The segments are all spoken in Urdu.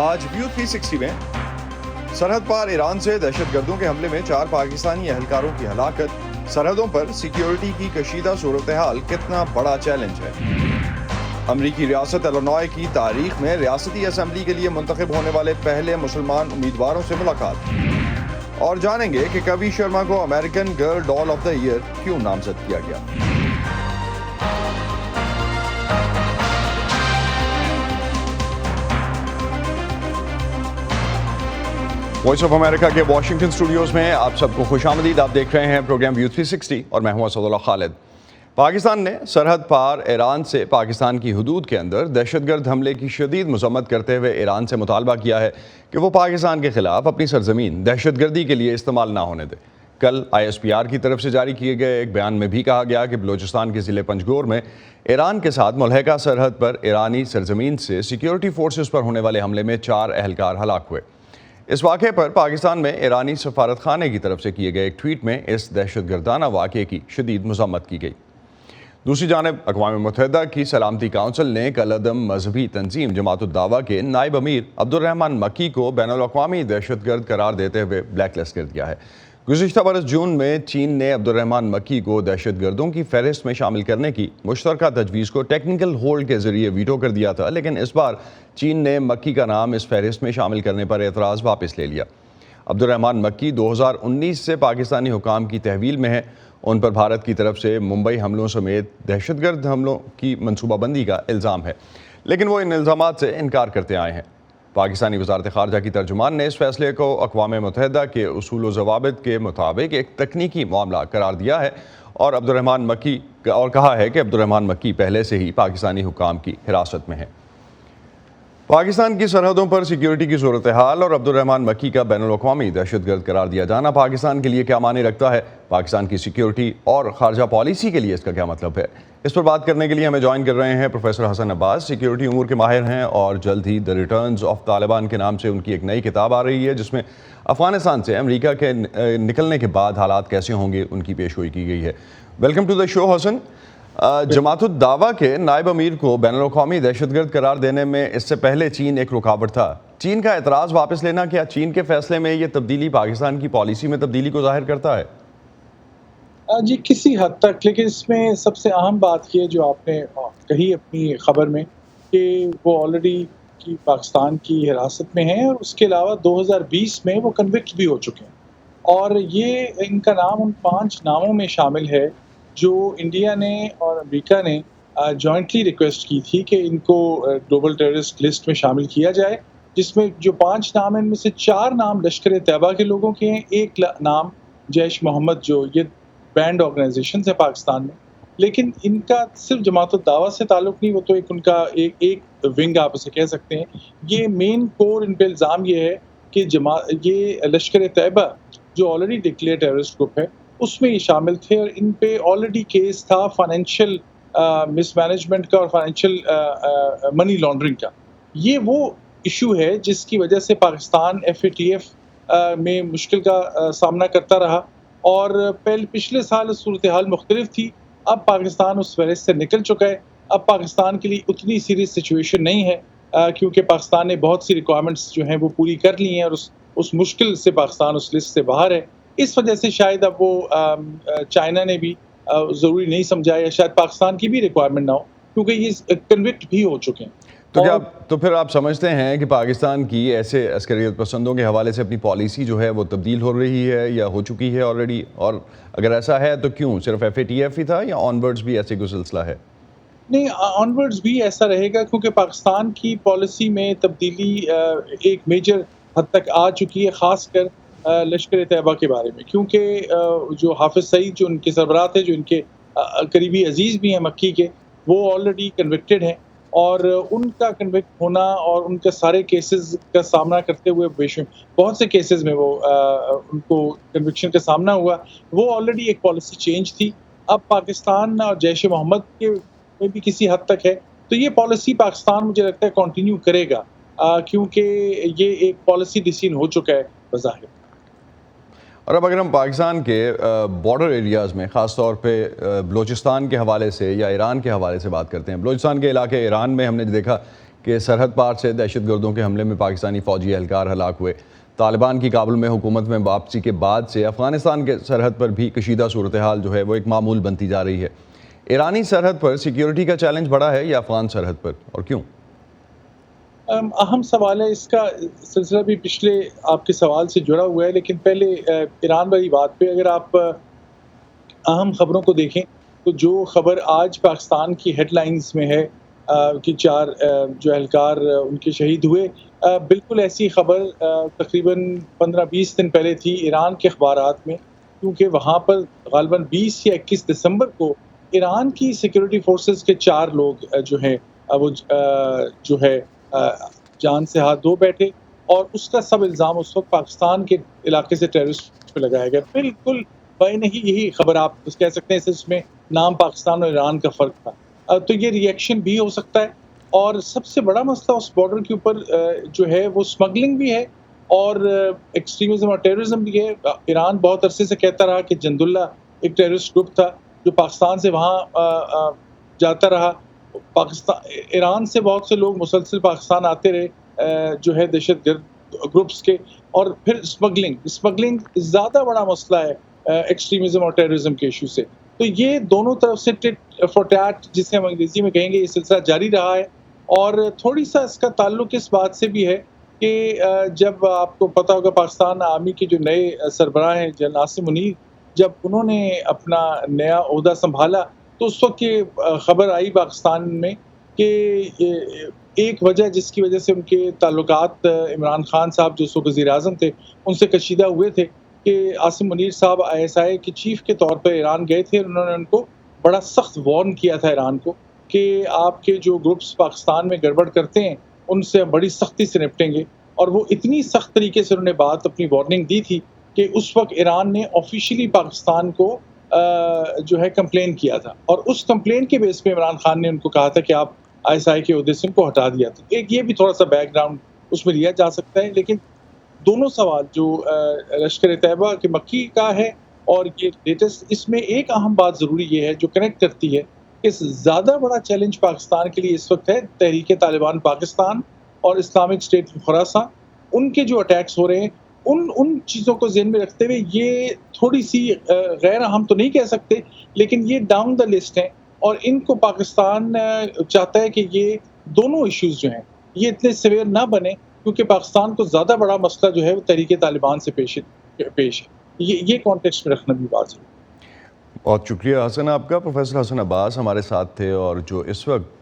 آج ویو 360 میں سرحد پار ایران سے دہشت گردوں کے حملے میں 4 پاکستانی اہلکاروں کی ہلاکت، سرحدوں پر سیکیورٹی کی کشیدہ صورتحال کتنا بڑا چیلنج ہے۔ امریکی ریاست الینوائے کی تاریخ میں ریاستی اسمبلی کے لیے منتخب ہونے والے پہلے مسلمان امیدواروں سے ملاقات، اور جانیں گے کہ کبھی شرما کو امریکن گرل ڈال آف دا ایئر کیوں نامزد کیا گیا۔ وائس آف امریکہ کے واشنگٹن اسٹوڈیوز میں آپ سب کو خوش آمدید۔ آپ دیکھ رہے ہیں پروگرام ویو 360 اور میں ہوں اسد اللہ خالد۔ پاکستان نے سرحد پار ایران سے پاکستان کی حدود کے اندر دہشت گرد حملے کی شدید مذمت کرتے ہوئے ایران سے مطالبہ کیا ہے کہ وہ پاکستان کے خلاف اپنی سرزمین دہشت گردی کے لیے استعمال نہ ہونے دے۔ کل ISPR کی طرف سے جاری کیے گئے ایک بیان میں بھی کہا گیا کہ بلوچستان کے ضلع پنجگور میں ایران کے ساتھ ملحقہ سرحد پر ایرانی سرزمین سے سیکیورٹی فورسز پر ہونے والے حملے میں 4 اہلکار ہلاک ہوئے۔ اس واقعے پر پاکستان میں ایرانی سفارت خانے کی طرف سے کیے گئے ایک ٹویٹ میں اس دہشت گردانہ واقعے کی شدید مذمت کی گئی۔ دوسری جانب اقوام متحدہ کی سلامتی کونسل نے کل عدم مذہبی تنظیم جماعت الدعوہ کے نائب امیر عبد الرحمن مکی کو بین الاقوامی دہشت گرد قرار دیتے ہوئے بلیک لسٹ کر دیا ہے۔ گزشتہ برس جون میں چین نے عبد الرحمن مکی کو دہشت گردوں کی فہرست میں شامل کرنے کی مشترکہ تجویز کو ٹیکنیکل ہولڈ کے ذریعے ویٹو کر دیا تھا، لیکن اس بار چین نے مکی کا نام اس فہرست میں شامل کرنے پر اعتراض واپس لے لیا۔ عبد الرحمن مکی 2019 سے پاکستانی حکام کی تحویل میں ہیں۔ ان پر بھارت کی طرف سے ممبئی حملوں سمیت دہشت گرد حملوں کی منصوبہ بندی کا الزام ہے، لیکن وہ ان الزامات سے انکار کرتے آئے ہیں۔ پاکستانی وزارت خارجہ کی ترجمان نے اس فیصلے کو اقوام متحدہ کے اصول و ضوابط کے مطابق ایک تکنیکی معاملہ قرار دیا ہے اور کہا ہے کہ عبد الرحمن مکی پہلے سے ہی پاکستانی حکام کی حراست میں ہے۔ پاکستان کی سرحدوں پر سیکیورٹی کی صورتحال اور عبد الرحمن مکی کا بین الاقوامی دہشت گرد قرار دیا جانا پاکستان کے لیے کیا معنی رکھتا ہے؟ پاکستان کی سیکیورٹی اور خارجہ پالیسی کے لیے اس کا کیا مطلب ہے؟ اس پر بات کرنے کے لیے ہمیں جوائن کر رہے ہیں پروفیسر حسن عباس، سیکیورٹی امور کے ماہر ہیں، اور جلد ہی دی ریٹرنز آف طالبان کے نام سے ان کی ایک نئی کتاب آ رہی ہے جس میں افغانستان سے امریکہ کے نکلنے کے بعد حالات کیسے ہوں گے ان کی پیشگوئی کی گئی ہے۔ ویلکم ٹو دا شو حسن۔ جماعت الدعوہ کے نائب امیر کو بین الاقوامی دہشت گرد قرار دینے میں اس سے پہلے چین ایک رکاوٹ تھا۔ چین کا اعتراض واپس لینا کیا چین کے فیصلے میں یہ تبدیلی پاکستان کی پالیسی میں تبدیلی کو ظاہر کرتا ہے؟ جی کسی حد تک، لیکن اس میں سب سے اہم بات یہ جو آپ نے کہی اپنی خبر میں کہ وہ آلریڈی پاکستان کی حراست میں ہیں، اور اس کے علاوہ 2020 میں وہ کنوکٹ بھی ہو چکے ہیں، اور یہ ان کا نام ان 5 ناموں میں شامل ہے جو انڈیا نے اور امریکہ نے جوائنٹلی ریکویسٹ کی تھی کہ ان کو گلوبل ٹیررسٹ لسٹ میں شامل کیا جائے، جس میں جو 5 نام ہیں ان میں سے 4 نام لشکر طیبہ کے لوگوں کے ہیں، 1 نام جیش محمد، جو یہ بینڈ آرگنائزیشن ہے پاکستان میں، لیکن ان کا صرف جماعت الدعوہ سے تعلق نہیں، وہ تو ان کا ایک ونگ آپ اسے کہہ سکتے ہیں۔ یہ مین کور ان پہ الزام یہ ہے کہ یہ لشکر طیبہ جو آلریڈی ڈکلیئر ٹیررسٹ گروپ ہے اس میں یہ شامل تھے، اور ان پہ آلریڈی کیس تھا فائنینشیل مس مینجمنٹ کا اور فائنینشیل منی لانڈرنگ کا۔ یہ وہ ایشو ہے جس کی وجہ سے پاکستان FATF میں مشکل کا سامنا کرتا رہا، اور پچھلے سال صورتحال مختلف تھی۔ اب پاکستان اس فہرست سے نکل چکا ہے۔ اب پاکستان کے لیے اتنی سیریس سچویشن نہیں ہے، کیونکہ پاکستان نے بہت سی ریکوائرمنٹس جو ہیں وہ پوری کر لی ہیں، اور اس مشکل سے پاکستان اس لسٹ سے باہر ہے۔ اس وجہ سے شاید اب وہ چائنا نے بھی ضروری نہیں سمجھا، یا شاید پاکستان کی بھی ریکوائرمنٹ نہ ہو، کیونکہ یہ کنوکٹ بھی ہو چکے ہیں۔ تو پھر آپ سمجھتے ہیں کہ پاکستان کی ایسے عسکریت پسندوں کے حوالے سے اپنی پالیسی جو ہے وہ تبدیل ہو رہی ہے یا ہو چکی ہے آلریڈی؟ اور اگر ایسا ہے تو کیوں؟ صرف FATF ہی تھا یا آن ورڈز بھی ایسے کوئی سلسلہ ہے؟ نہیں، آن ورڈز بھی ایسا رہے گا، کیونکہ پاکستان کی پالیسی میں تبدیلی ایک میجر حد تک آ چکی ہے، خاص کر لشکر طیبہ کے بارے میں، کیونکہ جو حافظ سعید جو ان کے سربراہ تھے، جو ان کے قریبی عزیز بھی ہیں مکی کے، وہ آلریڈی کنوکٹڈ ہیں، اور ان کا کنوکٹ ہونا اور ان کے سارے کیسز کا سامنا کرتے ہوئے بہت سے کیسز میں وہ ان کو کنوکشن کا سامنا ہوا، وہ آلریڈی ایک پالیسی چینج تھی۔ اب پاکستان اور جیش محمد کے میں بھی کسی حد تک ہے، تو یہ پالیسی پاکستان مجھے لگتا ہے کنٹینیو کرے گا، کیونکہ یہ ایک پالیسی ڈیسیژن ہو چکا ہے بظاہر۔ اور اب اگر ہم پاکستان کے بارڈر ایریاز میں خاص طور پہ بلوچستان کے حوالے سے یا ایران کے حوالے سے بات کرتے ہیں، بلوچستان کے علاقے ایران میں ہم نے دیکھا کہ سرحد پار سے دہشت گردوں کے حملے میں پاکستانی فوجی اہلکار ہلاک ہوئے. طالبان کی کابل میں حکومت میں واپسی کے بعد سے افغانستان کے سرحد پر بھی کشیدہ صورتحال جو ہے وہ ایک معمول بنتی جا رہی ہے. ایرانی سرحد پر سیکیورٹی کا چیلنج بڑا ہے یا افغان سرحد پر, اور کیوں؟ اہم سوال ہے, اس کا سلسلہ بھی پچھلے آپ کے سوال سے جڑا ہوا ہے, لیکن پہلے ایران والی بات پہ اگر آپ اہم خبروں کو دیکھیں تو جو خبر آج پاکستان کی ہیڈ لائنز میں ہے کہ 4 جو اہلکار ان کے شہید ہوئے, بالکل ایسی خبر تقریباً 15-20 دن پہلے تھی ایران کے اخبارات میں, کیونکہ وہاں پر غالباً 20 یا 21 دسمبر کو ایران کی سیکیورٹی فورسز کے 4 لوگ جو ہیں وہ جو ہے جان سے ہاتھ دھو بیٹھے, اور اس کا سب الزام اس وقت پاکستان کے علاقے سے ٹیررسٹ پہ لگایا گیا. بالکل نہیں یہی خبر آپ کہہ سکتے ہیں, اس میں نام پاکستان اور ایران کا فرق تھا. تو یہ ریئیکشن بھی ہو سکتا ہے, اور سب سے بڑا مسئلہ اس بارڈر کے اوپر جو ہے وہ اسمگلنگ بھی ہے اور ایکسٹریمزم اور ٹیررزم بھی ہے. ایران بہت عرصے سے کہتا رہا کہ جند اللہ ایک ٹیررسٹ گروپ تھا جو پاکستان سے وہاں جاتا رہا. ایران سے بہت سے لوگ مسلسل پاکستان آتے رہے جو ہے دہشت گرد گروپس کے, اور پھر اسمگلنگ زیادہ بڑا مسئلہ ہے ایکسٹریمزم اور ٹیررزم کے ایشو سے. تو یہ دونوں طرف سے ٹٹ فار ٹیٹ جسے ہم انگریزی میں کہیں گے, یہ سلسلہ جاری رہا ہے. اور تھوڑی سا اس کا تعلق اس بات سے بھی ہے کہ جب آپ کو پتہ ہوگا پاکستان آرمی کے جو نئے سربراہ ہیں جنرل عاصم منیر, جب انہوں نے اپنا نیا عہدہ سنبھالا تو اس وقت یہ خبر آئی پاکستان میں کہ ایک وجہ جس کی وجہ سے ان کے تعلقات عمران خان صاحب جو اس وقت وزیر اعظم تھے ان سے کشیدہ ہوئے تھے, کہ عاصم منیر صاحب ISI کے چیف کے طور پر ایران گئے تھے, اور انہوں نے ان کو بڑا سخت وارن کیا تھا ایران کو کہ آپ کے جو گروپس پاکستان میں گڑبڑ کرتے ہیں ان سے بڑی سختی سے نپٹیں گے. اور وہ اتنی سخت طریقے سے انہوں نے بات اپنی وارننگ دی تھی کہ اس وقت ایران نے آفیشیلی پاکستان کو جو ہے کمپلین کیا تھا, اور اس کمپلین کے بیس پہ عمران خان نے ان کو کہا تھا کہ آپ ISI کے عہدے سے ان کو ہٹا دیا. تو ایک یہ بھی تھوڑا سا بیک گراؤنڈ اس میں لیا جا سکتا ہے. لیکن دونوں سوال جو لشکر طیبہ کے مکی کا ہے اور یہ لیٹسٹ, اس میں ایک اہم بات ضروری یہ ہے جو کنیکٹ کرتی ہے کہ زیادہ بڑا چیلنج پاکستان کے لیے اس وقت ہے تحریک طالبان پاکستان اور اسلامک اسٹیٹ خراسان. ان کے جو اٹیکس ہو رہے ہیں ان چیزوں کو ذہن میں رکھتے ہوئے یہ تھوڑی سی غیر اہم تو نہیں کہہ سکتے, لیکن یہ ڈاؤن دا لسٹ ہیں, اور ان کو پاکستان چاہتا ہے کہ یہ دونوں ایشوز جو ہیں یہ اتنے سیویئر نہ بنے, کیونکہ پاکستان کو زیادہ بڑا مسئلہ جو ہے وہ تحریک طالبان سے پیش ہے. یہ کانٹیکسٹ میں رکھنا بھی بات ہے. بہت شکریہ حسن آپ کا. پروفیسر حسن عباس ہمارے ساتھ تھے, اور جو اس وقت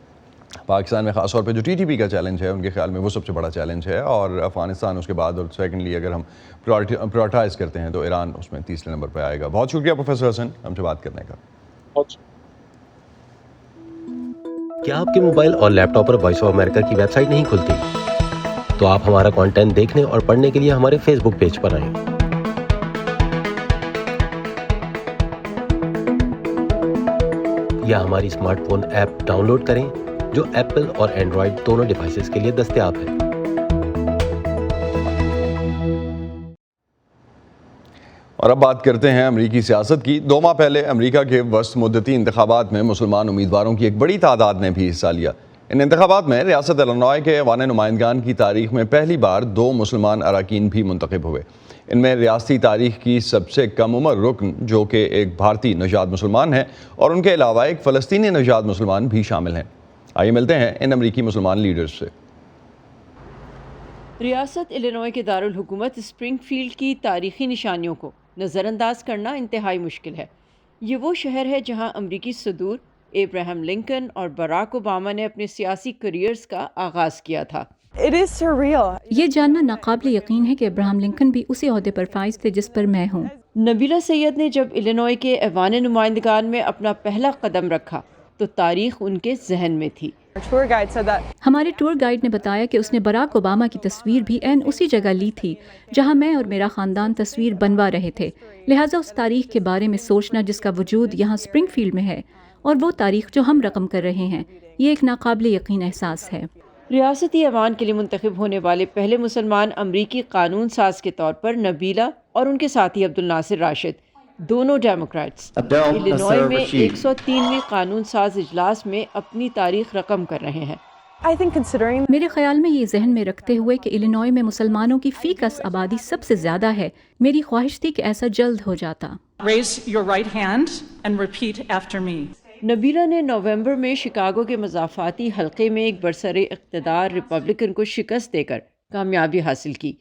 پاکستان میں خاص طور پہ جو TTP کا چیلنج ہے ان کے خیال میں وہ سب سے بڑا چیلنج ہے, اور افغانستان اس کے بعد, اور سیکنڈلی اگر ہم پرائورٹائز کرتے ہیں تو ایران اس میں تیسرے نمبر پہ آئے گا. بہت شکریہ پروفیسر حسن ہم سے بات کرنے کا. کیا آپ کے موبائل اور لیپ ٹاپ پر وائس آف امریکہ کی ویب سائٹ نہیں کھلتی؟ تو آپ ہمارا کانٹینٹ دیکھنے اور پڑھنے کے لیے ہمارے فیس بک پیج پر آئیں. یا ہماری smart phone app download کریں جو ایپل اور اینڈرائڈ دونوں ڈیوائسز کے لیے دستیاب ہے. اور اب بات کرتے ہیں امریکی سیاست کی. 2 ماہ پہلے امریکہ کے وسط مدتی انتخابات میں مسلمان امیدواروں کی ایک بڑی تعداد نے بھی حصہ لیا. ان انتخابات میں ریاست الینوائے کے ایوان نمائندگان کی تاریخ میں پہلی بار 2 مسلمان اراکین بھی منتخب ہوئے. ان میں ریاستی تاریخ کی سب سے کم عمر رکن جو کہ ایک بھارتی نژاد مسلمان ہیں, اور ان کے علاوہ ایک فلسطینی نژاد مسلمان بھی شامل ہیں. آئیے ملتے ہیں ان امریکی مسلمان لیڈرز سے. ریاست الینوائے کے دارالحکومت اسپرنگ فیلڈ کی تاریخی نشانیوں کو نظر انداز کرنا انتہائی مشکل ہے. یہ وہ شہر ہے جہاں امریکی صدور ابراہم لنکن اور براک اوباما نے اپنے سیاسی کیریئرز کا آغاز کیا تھا. یہ جاننا ناقابل یقین ہے کہ ابراہم لنکن بھی اسی عہدے پر فائز تھے جس پر میں ہوں. نبیلہ سید نے جب الینوائے کے ایوان نمائندگان میں اپنا پہلا قدم رکھا تو تاریخ ان کے ذہن میں تھی. ہمارے ٹور گائیڈ نے بتایا کہ اس نے براک اوباما کی تصویر بھی عین اسی جگہ لی تھی جہاں میں اور میرا خاندان تصویر بنوا رہے تھے. لہٰذا اس تاریخ کے بارے میں سوچنا جس کا وجود یہاں اسپرنگ فیلڈ میں ہے, اور وہ تاریخ جو ہم رقم کر رہے ہیں, یہ ایک ناقابل یقین احساس ہے. ریاستی ایوان کے لیے منتخب ہونے والے پہلے مسلمان امریکی قانون ساز کے طور پر نبیلہ اور ان کے ساتھی عبد الناصر راشد, دونوں ڈیموکریٹس, الینوائے میں 103ویں قانون ساز اجلاس میں اپنی تاریخ رقم کر رہے ہیں. میرے خیال میں یہ ذہن میں رکھتے ہوئے کہ الینوائے میں مسلمانوں کی فی کس آبادی سب سے زیادہ ہے، میری خواہش تھی کہ ایسا جلد ہو جاتا۔ Raise your right hand and repeat after me. Nabila نے نومبر میں شکاگو کے مضافاتی حلقے میں ایک برسر اقتدار ریپبلکن کو شکست دے کر کامیابی حاصل کی۔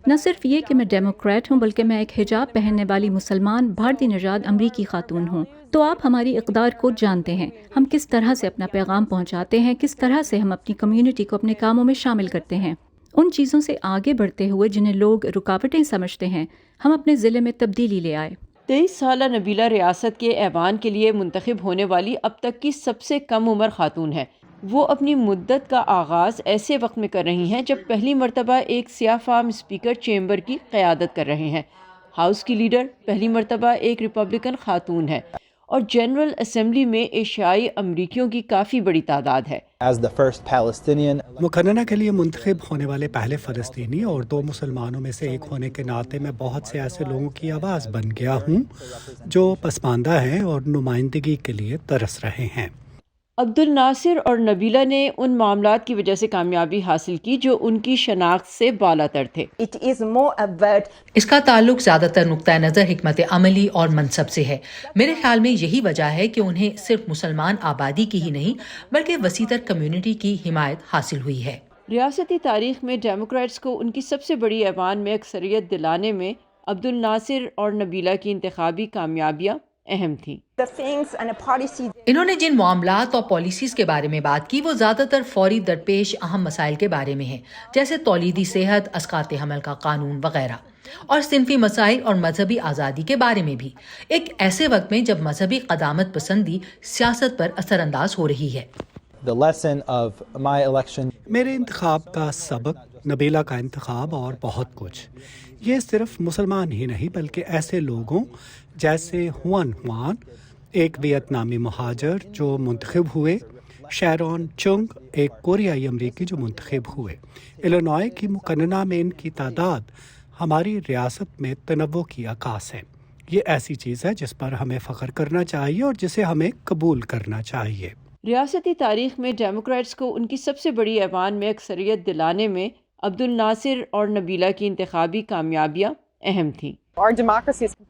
نہ صرف یہ کہ میں ڈیموکریٹ ہوں بلکہ میں ایک حجاب پہننے والی مسلمان بھارتی نژاد امریکی خاتون ہوں۔ تو آپ ہماری اقدار کو جانتے ہیں، ہم کس طرح سے اپنا پیغام پہنچاتے ہیں، کس طرح سے ہم اپنی کمیونٹی کو اپنے کاموں میں شامل کرتے ہیں۔ ان چیزوں سے آگے بڑھتے ہوئے جنہیں لوگ رکاوٹیں سمجھتے ہیں، ہم اپنے ضلع میں تبدیلی لے آئے۔ 23 سالہ نبیلہ ریاست کے ایوان کے لیے منتخب ہونے والی اب تک کی سب سے کم عمر خاتون ہے۔ وہ اپنی مدت کا آغاز ایسے وقت میں کر رہی ہیں جب پہلی مرتبہ ایک سیاہ فام اسپیکر چیمبر کی قیادت کر رہے ہیں۔ ہاؤس کی لیڈر پہلی مرتبہ ایک ریپبلکن خاتون ہے اور جنرل اسمبلی میں ایشیائی امریکیوں کی کافی بڑی تعداد ہے۔ مقننہ کے لیے منتخب ہونے والے پہلے فلسطینی اور 2 مسلمانوں میں سے ایک ہونے کے ناطے میں بہت سے ایسے لوگوں کی آواز بن گیا ہوں جو پسماندہ ہیں اور نمائندگی کے لیے ترس رہے ہیں۔ عبد الناصر اور نبیلہ نے ان معاملات کی وجہ سے کامیابی حاصل کی جو ان کی شناخت سے بالا تر تھے۔ اس کا تعلق زیادہ تر نقطۂ نظر حکمت عملی اور منصب سے ہے۔ میرے خیال میں یہی وجہ ہے کہ انہیں صرف مسلمان آبادی کی ہی نہیں بلکہ وسیع تر کمیونٹی کی حمایت حاصل ہوئی ہے۔ ریاستی تاریخ میں ڈیموکریٹس کو ان کی سب سے بڑی ایوان میں اکثریت دلانے میں عبد الناصر اور نبیلہ کی انتخابی کامیابیاں اہم تھیں۔ انہوں نے جن معاملات اور پالیسیز کے بارے میں بات کی وہ زیادہ تر فوری درپیش اہم مسائل کے بارے میں ہیں، جیسے تولیدی صحت، اسقاط حمل کا قانون وغیرہ، اور صنفی مسائل اور مذہبی آزادی کے بارے میں بھی، ایک ایسے وقت میں جب مذہبی قدامت پسندی سیاست پر اثر انداز ہو رہی ہے۔ میرے انتخاب کا سبق، نبیلہ کا انتخاب اور بہت کچھ، یہ صرف مسلمان ہی نہیں بلکہ ایسے لوگوں جیسے ہوان ایک ویتنامی مہاجر جو منتخب ہوئے، شیرون چنگ ایک کوریائی امریکی جو منتخب ہوئے۔ الینوائے کی مقننہ میں ان کی تعداد ہماری ریاست میں تنوع کی عکاس ہے۔ یہ ایسی چیز ہے جس پر ہمیں فخر کرنا چاہیے اور جسے ہمیں قبول کرنا چاہیے۔ ریاستی تاریخ میں ڈیموکریٹس کو ان کی سب سے بڑی ایوان میں اکثریت دلانے میں عبد الناصر اور نبیلہ کی انتخابی کامیابیاں اہم تھیں۔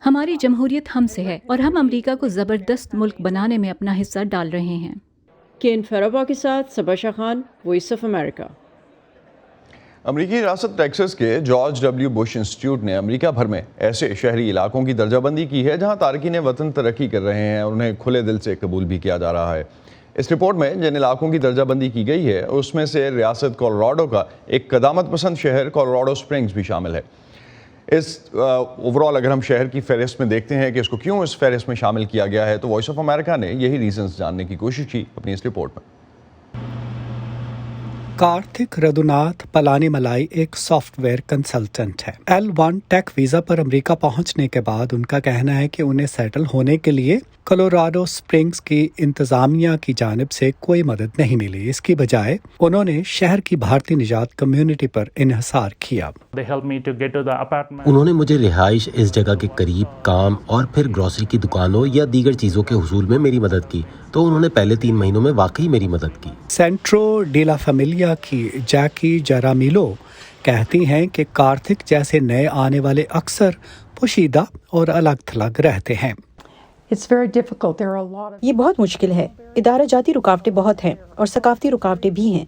ہماری جمہوریت ہم سے ہے اور ہم امریکہ کو زبردست ملک بنانے میں اپنا حصہ ڈال رہے ہیں۔ کین فرابا کے ساتھ صبا شاہ خان، وائس آف امریکہ۔ امریکی ریاست ٹیکساس کے جارج ڈبلیو بش انسٹیٹیوٹ نے امریکہ بھر میں ایسے شہری علاقوں کی درجہ بندی کی ہے جہاں تارکین وطن ترقی کر رہے ہیں اور انہیں کھلے دل سے قبول بھی کیا جا رہا ہے۔ اس رپورٹ میں جن علاقوں کی درجہ بندی کی گئی ہے اس میں سے ریاست کولوراڈو کا ایک قدامت پسند شہر کولوراڈو اسپرنگز بھی شامل ہے۔ اس اوورال اگر ہم شہر کی فہرست میں دیکھتے ہیں کہ اس کو کیوں اس فہرست میں شامل کیا گیا ہے تو وائس آف امریکہ نے یہی ریزنز جاننے کی کوشش کی اپنی اس رپورٹ میں۔ کارتھک ردوناتھ پلانی ملائی ایک سافٹ ویئر کنسلٹنٹ ہے۔ L1 ٹیک ویزا پر امریکہ پہنچنے کے بعد ان کا کہنا ہے کہ انہیں سیٹل ہونے کے لیے کولوراڈو اسپرنگز کی انتظامیہ کی جانب سے کوئی مدد نہیں ملی۔ اس کی بجائے انہوں نے شہر کی بھارتی نژاد کمیونٹی پر انحصار کیا۔ انہوں نے مجھے رہائش، اس جگہ کے قریب کام اور پھر گروسری کی دکانوں یا دیگر چیزوں کے حصول میں میری مدد کی، تو انہوں نے پہلے 3 مہینوں میں واقعی میری مدد کی۔ سینٹرو ڈی لا فیملیا کی جیکی جرامیلو کہتی ہیں کہ کارتھک جیسے نئے آنے والے اکثر پوشیدہ اور الگ تھلگ رہتے ہیں۔ یہ بہت مشکل ہے، ادارہ جاتی رکاوٹیں بہت ہیں اور ثقافتی رکاوٹیں بھی ہیں۔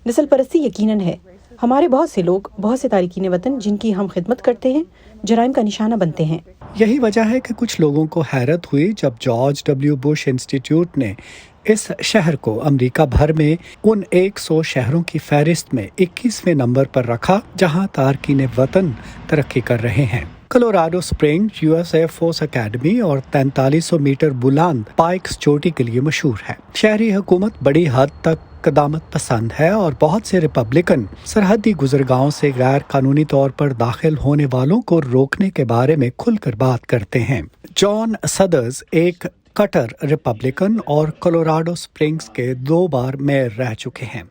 نسل پرستی یقیناً ہے۔ ہمارے بہت سے لوگ، بہت سے تارکین وطن جن کی ہم خدمت کرتے ہیں، جرائم کا نشانہ بنتے ہیں۔ یہی وجہ ہے کہ کچھ لوگوں کو حیرت ہوئی جب جارج ڈبلیو بش انسٹیٹیوٹ نے اس شہر کو امریکہ بھر میں ان 100 شہروں کی فہرست میں 21ویں نمبر پر رکھا جہاں تارکین وطن ترقی کر رہے ہیں۔ Colorado spring US air force academy اور 4300 میٹر بلند پائکس چوٹی کے لیے مشہور ہے۔ شہری حکومت بڑی حد تک قدامت پسند ہے اور بہت سے ریپبلکن سرحدی گزرگاہوں سے غیر قانونی طور پر داخل ہونے والوں کو روکنے کے بارے میں کھل کر بات کرتے ہیں۔ جان سدرز ایک کٹر ریپبلکن اور کولوراڈو اسپرنگز کے 2 بار میئر رہ چکے ہیں۔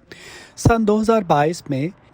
سن 2022 میں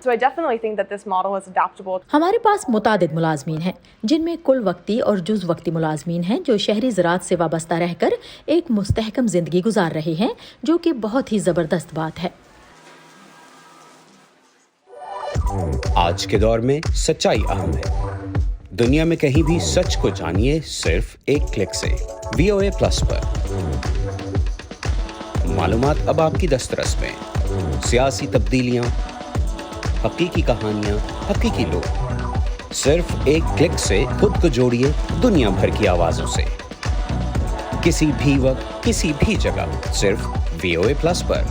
So I definitely think that this model is adaptable. ہمارے پاس متعدد ملازمین ہیں جن میں کل وقتی اور جز وقتی ملازمین ہیں جو شہری زراعت سے وابستہ رہ کر ایک مستحکم زندگی گزار رہے ہیں، جو کہ بہت ہی زبردست بات ہے۔ آج کے دور میں سچائی اہم ہے۔ دنیا میں کہیں بھی سچ کو جانیے صرف ایک کلک سے۔ VOA پلس پر معلومات اب آپ کی دسترس میں، سیاسی تبدیلیاں، حقیقی کہانیاں، حقیقی لوگ، صرف ایک کلک سے خود کو جوڑیے دنیا بھر کی آوازوں سے، کسی بھی وقت کسی بھی جگہ، صرف VOA پلس پر۔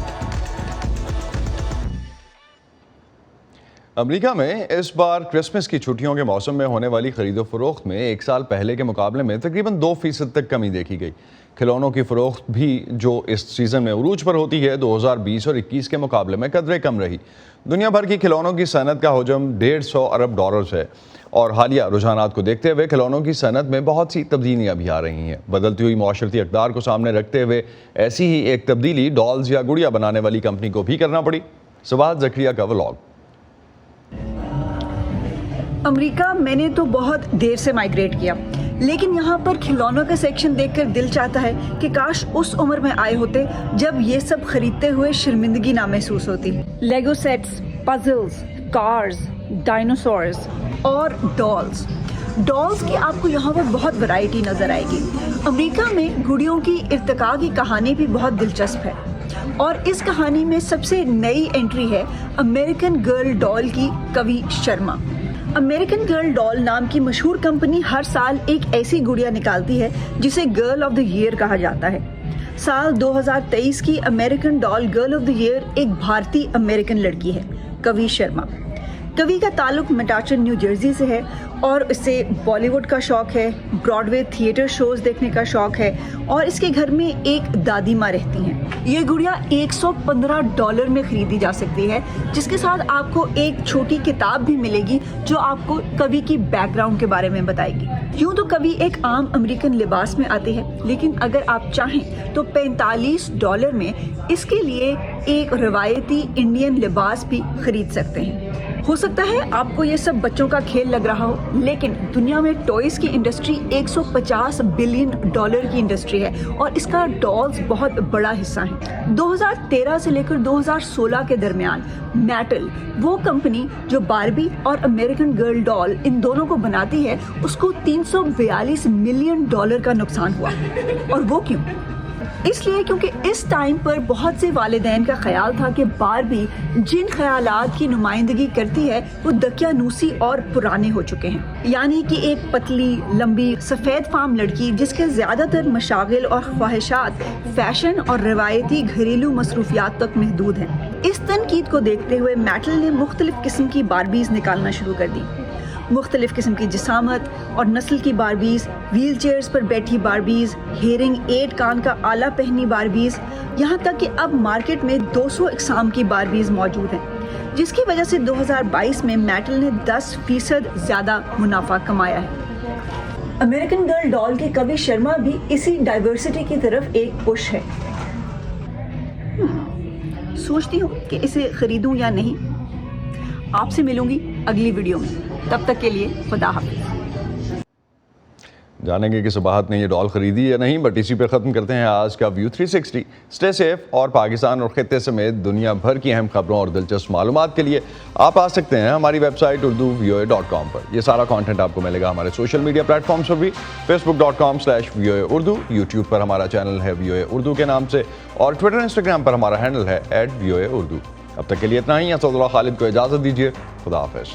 امریکہ میں اس بار کرسمس کی چھٹیوں کے موسم میں ہونے والی خرید و فروخت میں 1 سال پہلے کے مقابلے میں تقریباً 2% تک کمی دیکھی گئی۔ کھلونوں کی فروخت بھی جو اس سیزن میں عروج پر ہوتی ہے 2020 اور 21 کے مقابلے میں قدرے کم رہی۔ دنیا بھر کی کھلونوں کی صنعت کا حجم $150 ارب ہے، اور حالیہ رجحانات کو دیکھتے ہوئے کھلونوں کی صنعت میں بہت سی تبدیلیاں بھی آ رہی ہیں۔ بدلتی ہوئی معاشرتی اقدار کو سامنے رکھتے ہوئے ایسی ہی ایک تبدیلی ڈالز یا گڑیا بنانے والی کمپنی کو بھی کرنا پڑی۔ سبات زکریا کا ولاگ۔ امریکہ میں نے تو بہت دیر سے مائگریٹ کیا، لیکن یہاں پر کھلونوں کا سیکشن دیکھ کر دل چاہتا ہے کہ کاش اس عمر میں آئے ہوتے جب یہ سب خریدتے ہوئے شرمندگی نہ محسوس ہوتی۔ Lego sets, puzzles, cars, dinosaurs اور ڈالز کی آپ کو یہاں پر بہت ورائٹی نظر آئے گی۔ امریکہ میں گڑیوں کی ارتقاء کی کہانی بھی بہت دلچسپ ہے، اور اس کہانی میں سب سے نئی انٹری ہے امریکن گرل ڈال کی کوی شرما۔ امریکن گرل ڈال نام کی مشہور کمپنی ہر سال ایک ایسی گڑیا نکالتی ہے جسے گرل آف دا ایئر کہا جاتا ہے۔ سال 2023 کی امریکن ڈال گرل آف دا ایئر ایک بھارتی امریکن لڑکی ہے، کوی شرما۔ کوی کا تعلق میٹاچن نیو جرسی سے ہے، اور اسے بالی ووڈ کا شوق ہے، براڈ وے تھیٹر شوز دیکھنے کا شوق ہے، اور اس کے گھر میں ایک دادی ماں رہتی ہیں۔ یہ گڑیا $115 میں خریدی جا سکتی ہے، جس کے ساتھ آپ کو ایک چھوٹی کتاب بھی ملے گی جو آپ کو کوی کی بیک گراؤنڈ کے بارے میں بتائے گی۔ یوں تو کوی ایک عام امریکن لباس میں آتی ہے، لیکن اگر آپ چاہیں تو $45 میں اس کے لیے ایک روایتی انڈین لباس بھی خرید سکتے ہیں۔ ہو سکتا ہے آپ کو یہ سب بچوں کا کھیل لگ رہا ہو، لیکن دنیا میں ٹوائز کی انڈسٹری $150 بلین کی انڈسٹری ہے، اور اس کا ڈالز بہت بڑا حصہ ہے۔ 2013 سے لے کر 2016 کے درمیان میٹل، وہ کمپنی جو باربی اور امریکن گرل ڈال ان دونوں کو بناتی ہے، اس کو $342 ملین کا نقصان ہوا۔ اور وہ کیوں؟ اس لیے کیونکہ اس ٹائم پر بہت سے والدین کا خیال تھا کہ باربی جن خیالات کی نمائندگی کرتی ہے وہ دقیانوسی اور پرانے ہو چکے ہیں، یعنی کہ ایک پتلی لمبی سفید فام لڑکی جس کے زیادہ تر مشاغل اور خواہشات فیشن اور روایتی گھریلو مصروفیات تک محدود ہیں۔ اس تنقید کو دیکھتے ہوئے میٹل نے مختلف قسم کی باربیز نکالنا شروع کر دی، مختلف قسم کی جسامت اور نسل کی باربیز، ویل چیئرز پر بیٹھی باربیز، ہیرنگ 8 کان کا آلہ پہنی باربیز، یہاں تک کہ اب مارکیٹ میں 200 اقسام کی باربیز موجود ہیں، جس کی وجہ سے 2022 میں میٹل نے 10% زیادہ منافع کمایا ہے۔ امریکن گرل ڈال کی کوی شرما بھی اسی ڈائیورسٹی کی طرف ایک پش ہے۔ سوچتی ہوں کہ اسے خریدوں یا نہیں۔ آپ سے ملوں گی اگلی ویڈیو میں، تب تک کے لیے خدا حافظ۔ جانیں گے کہ سباہت نے یہ ڈال خریدی یا نہیں، بٹ اسی پہ ختم کرتے ہیں آج کا ویو 360۔ اسٹے سیف، اور پاکستان اور خطے سمیت دنیا بھر کی اہم خبروں اور دلچسپ معلومات کے لیے آپ آ سکتے ہیں ہماری ویب سائٹ urduvoa.com پر۔ یہ سارا کانٹینٹ آپ کو ملے گا ہمارے سوشل میڈیا پلیٹ فارمز پر بھی، facebook.com/VOA Urdu، یوٹیوب پر ہمارا چینل ہے VOA Urdu کے نام سے، اور ٹویٹر انسٹاگرام پر ہمارا ہینڈل ہے @VOA Urdu۔ اب تک کے لیے اتنا ہی، اسد اللہ خالد کو اجازت دیجیے، خدا حافظ۔